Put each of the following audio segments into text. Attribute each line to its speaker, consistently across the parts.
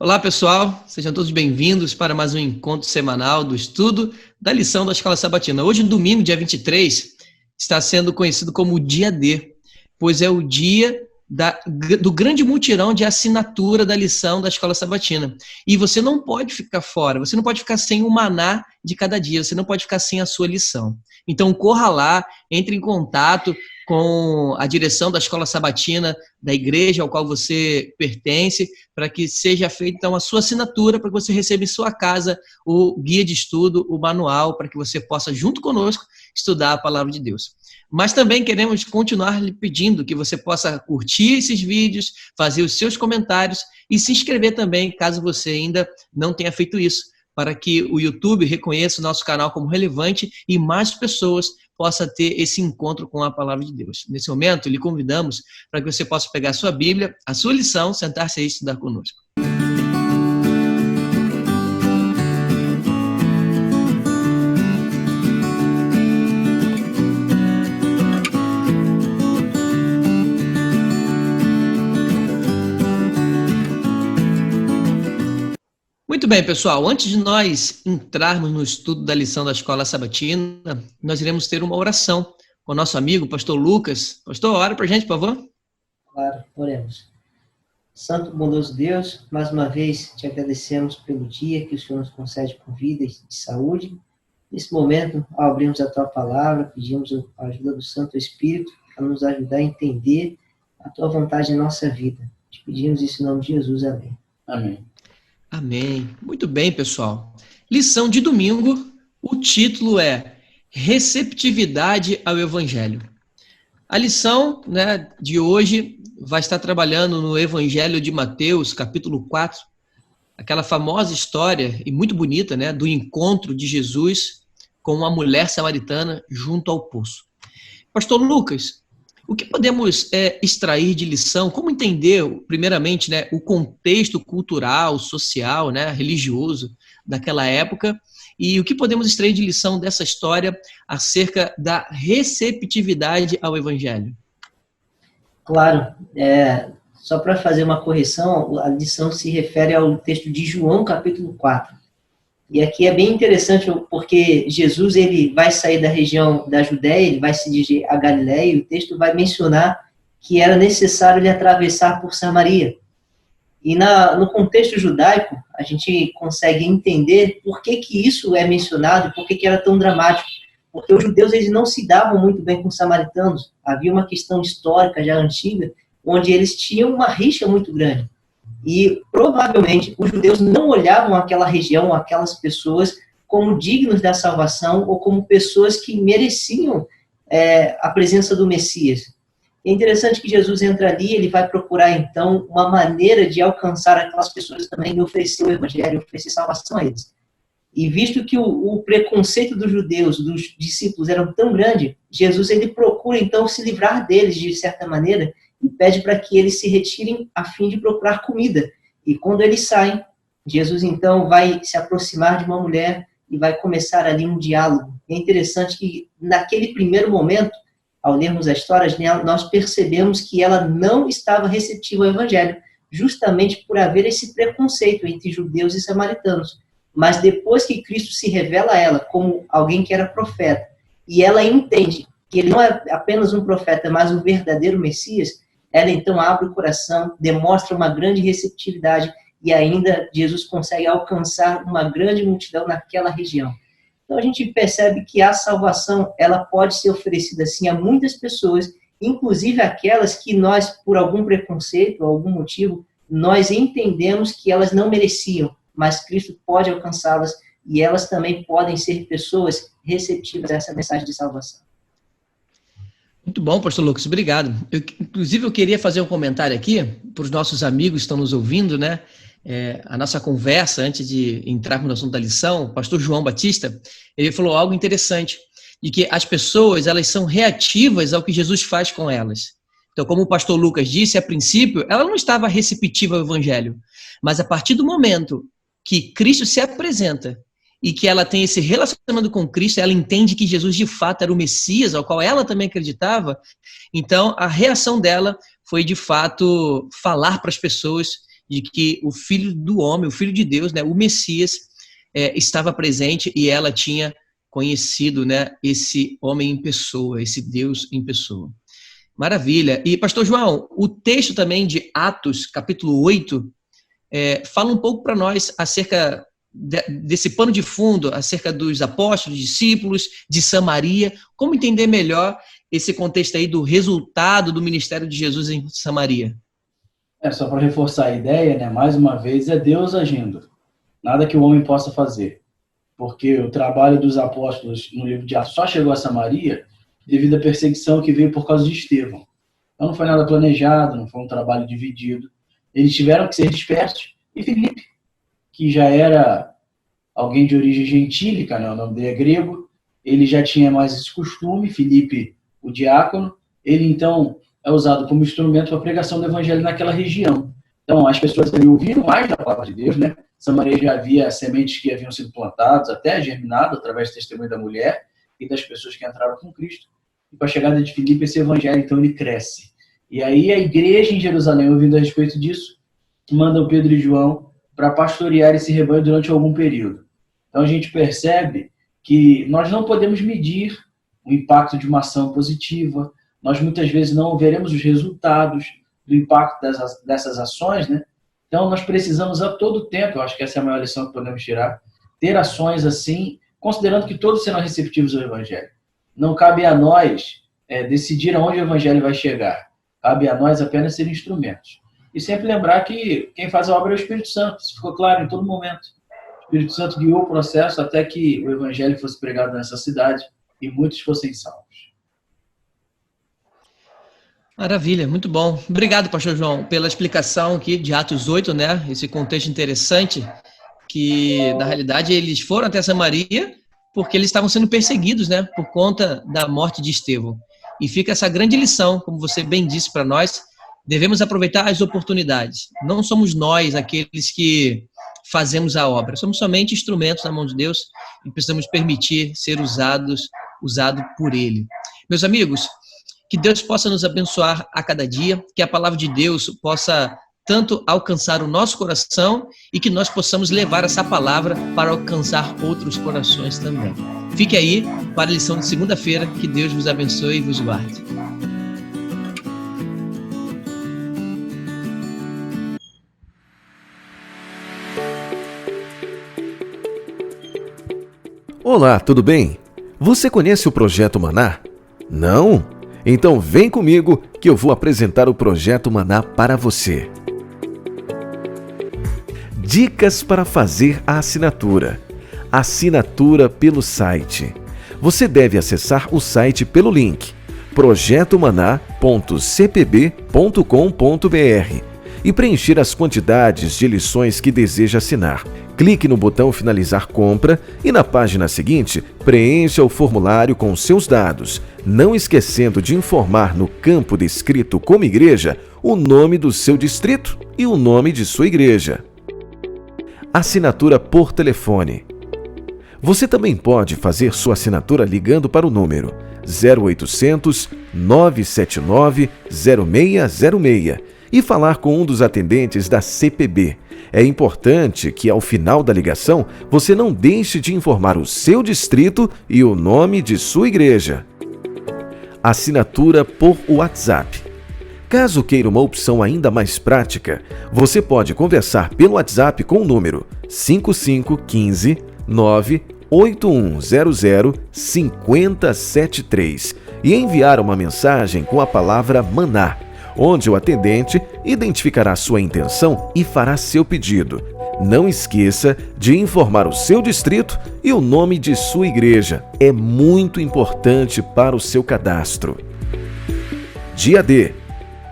Speaker 1: Olá, pessoal. Sejam todos bem-vindos para mais um encontro semanal do estudo da lição da Escola Sabatina. Hoje, no domingo, dia 23, está sendo conhecido como o dia D, pois é o dia do grande mutirão de assinatura da lição da Escola Sabatina. E você não pode ficar fora, você não pode ficar sem o maná de cada dia, você não pode ficar sem a sua lição. Então, corra lá, entre em contato com a direção da Escola Sabatina, da igreja ao qual você pertence, para que seja feita então a sua assinatura, para que você receba em sua casa o guia de estudo, o manual, para que você possa, junto conosco, estudar a palavra de Deus. Mas também queremos continuar lhe pedindo que você possa curtir esses vídeos, fazer os seus comentários e se inscrever também, caso você ainda não tenha feito isso, para que o YouTube reconheça o nosso canal como relevante e mais pessoas possam ter esse encontro com a palavra de Deus. Nesse momento, lhe convidamos para que você possa pegar a sua Bíblia, a sua lição, sentar-se e estudar conosco. Muito bem, pessoal. Antes de nós entrarmos no estudo da lição da Escola Sabatina, nós iremos ter uma oração com o nosso amigo, pastor Lucas. Pastor, ora para a gente, por favor.
Speaker 2: Claro, oremos. Santo, bondoso Deus, mais uma vez te agradecemos pelo dia que o Senhor nos concede com vida e saúde. Nesse momento, ao abrirmos a Tua palavra, pedimos a ajuda do Santo Espírito para nos ajudar a entender a Tua vontade em nossa vida. Te pedimos isso em nome de Jesus. Amém.
Speaker 3: Amém.
Speaker 1: Amém. Muito bem, pessoal. Lição de domingo, o título é Receptividade ao Evangelho. A lição, de hoje vai estar trabalhando no Evangelho de Mateus, capítulo 4, aquela famosa história, e muito bonita, do encontro de Jesus com uma mulher samaritana junto ao poço. Pastor Lucas, o que podemos extrair de lição? Como entender, primeiramente, o contexto cultural, social, religioso daquela época? E o que podemos extrair de lição dessa história acerca da receptividade ao Evangelho?
Speaker 2: Claro. Só para fazer uma correção, a lição se refere ao texto de João, capítulo 4. E aqui é bem interessante, porque Jesus ele vai sair da região da Judéia, ele vai se dirigir a Galiléia, e o texto vai mencionar que era necessário ele atravessar por Samaria. E no contexto judaico, a gente consegue entender por que isso é mencionado e por que era tão dramático. Porque os judeus eles não se davam muito bem com os samaritanos. Havia uma questão histórica já antiga, onde eles tinham uma rixa muito grande. E, provavelmente, os judeus não olhavam aquela região, aquelas pessoas, como dignos da salvação ou como pessoas que mereciam a presença do Messias. É interessante que Jesus entra ali, ele vai procurar, então, uma maneira de alcançar aquelas pessoas também e oferecer o Evangelho, oferecer salvação a eles. E visto que o preconceito dos judeus, dos discípulos, era tão grande, Jesus ele procura, então, se livrar deles, de certa maneira, e pede para que eles se retirem a fim de procurar comida. E quando eles saem, Jesus então vai se aproximar de uma mulher e vai começar ali um diálogo. É interessante que naquele primeiro momento, ao lermos a história, nós percebemos que ela não estava receptiva ao Evangelho, justamente por haver esse preconceito entre judeus e samaritanos. Mas depois que Cristo se revela a ela como alguém que era profeta, e ela entende que ele não é apenas um profeta, mas um verdadeiro Messias, ela então abre o coração, demonstra uma grande receptividade e ainda Jesus consegue alcançar uma grande multidão naquela região. Então a gente percebe que a salvação ela pode ser oferecida assim a muitas pessoas, inclusive aquelas que nós, por algum preconceito, algum motivo, nós entendemos que elas não mereciam, mas Cristo pode alcançá-las e elas também podem ser pessoas receptivas a essa mensagem de salvação.
Speaker 1: Muito bom, pastor Lucas, obrigado. Inclusive, eu queria fazer um comentário aqui para os nossos amigos que estão nos ouvindo, a nossa conversa, antes de entrarmos no assunto da lição, o pastor João Batista, ele falou algo interessante, de que as pessoas, elas são reativas ao que Jesus faz com elas. Então, como o pastor Lucas disse, a princípio, ela não estava receptiva ao Evangelho, mas a partir do momento que Cristo se apresenta e que ela tem esse relacionamento com Cristo, ela entende que Jesus de fato era o Messias, ao qual ela também acreditava, então a reação dela foi de fato falar para as pessoas de que o Filho do Homem, o Filho de Deus, né, o Messias, estava presente e ela tinha conhecido, né, esse homem em pessoa, esse Deus em pessoa. Maravilha. E, pastor João, o texto também de Atos, capítulo 8, fala um pouco para nós acerca desse pano de fundo, acerca dos apóstolos, discípulos, de Samaria. Como entender melhor esse contexto aí do resultado do ministério de Jesus em Samaria?
Speaker 3: Só para reforçar a ideia, né, mais uma vez, é Deus agindo. Nada que o homem possa fazer. Porque o trabalho dos apóstolos no livro de Atos só chegou a Samaria devido à perseguição que veio por causa de Estevão. Então não foi nada planejado, não foi um trabalho dividido. Eles tiveram que ser dispersos. E Filipe, que já era alguém de origem gentílica, né, o nome dele é grego, ele já tinha mais esse costume, Filipe, o diácono, ele então é usado como instrumento para a pregação do evangelho naquela região. Então as pessoas ali ouviram mais da palavra de Deus, né? Samaria já havia sementes que haviam sido plantadas, até germinado através do testemunho da mulher e das pessoas que entraram com Cristo. E com a chegada de Filipe, esse evangelho, então, ele cresce. E aí a igreja em Jerusalém, ouvindo a respeito disso, mandam Pedro e João para pastorear esse rebanho durante algum período. Então a gente percebe que nós não podemos medir o impacto de uma ação positiva, nós muitas vezes não veremos os resultados do impacto dessas ações, né? Então nós precisamos a todo tempo, eu acho que essa é a maior lição que podemos tirar, ter ações assim, considerando que todos serão receptivos ao Evangelho. Não cabe a nós decidir aonde o Evangelho vai chegar, cabe a nós apenas ser instrumentos. E sempre lembrar que quem faz a obra é o Espírito Santo, isso ficou claro em todo momento. O Espírito Santo guiou o processo até que o Evangelho fosse pregado nessa cidade e muitos fossem salvos.
Speaker 1: Maravilha, muito bom. Obrigado, pastor João, pela explicação aqui de Atos 8, né? Esse contexto interessante, que na realidade eles foram até Samaria porque eles estavam sendo perseguidos, né? Por conta da morte de Estevão. E fica essa grande lição, como você bem disse para nós, devemos aproveitar as oportunidades. Não somos nós aqueles que fazemos a obra, somos somente instrumentos na mão de Deus e precisamos permitir ser usado por Ele. Meus amigos, que Deus possa nos abençoar a cada dia, que a palavra de Deus possa tanto alcançar o nosso coração e que nós possamos levar essa palavra para alcançar outros corações também. Fique aí para a lição de segunda-feira, que Deus vos abençoe e vos guarde.
Speaker 4: Olá, tudo bem? Você conhece o Projeto Maná? Não? Então vem comigo que eu vou apresentar o Projeto Maná para você. Dicas para fazer a assinatura. Assinatura pelo site. Você deve acessar o site pelo link projetomaná.cpb.com.br e preencher as quantidades de lições que deseja assinar. Clique no botão Finalizar Compra e na página seguinte, preencha o formulário com seus dados, não esquecendo de informar no campo descrito como igreja o nome do seu distrito e o nome de sua igreja. Assinatura por telefone. Você também pode fazer sua assinatura ligando para o número 0800 979 0606 e falar com um dos atendentes da CPB. É importante que, ao final da ligação, você não deixe de informar o seu distrito e o nome de sua igreja. Assinatura por WhatsApp. Caso queira uma opção ainda mais prática, você pode conversar pelo WhatsApp com o número 5515 98100 5073 e enviar uma mensagem com a palavra Maná, onde o atendente identificará sua intenção e fará seu pedido. Não esqueça de informar o seu distrito e o nome de sua igreja. É muito importante para o seu cadastro. Dia D.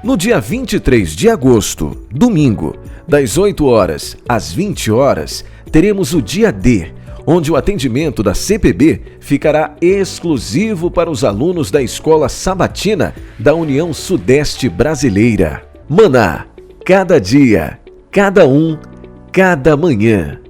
Speaker 4: No dia 23 de agosto, domingo, das 8 horas às 20 horas, teremos o Dia D, onde o atendimento da CPB ficará exclusivo para os alunos da Escola Sabatina da União Sudeste Brasileira. Maná, cada dia, cada um, cada manhã.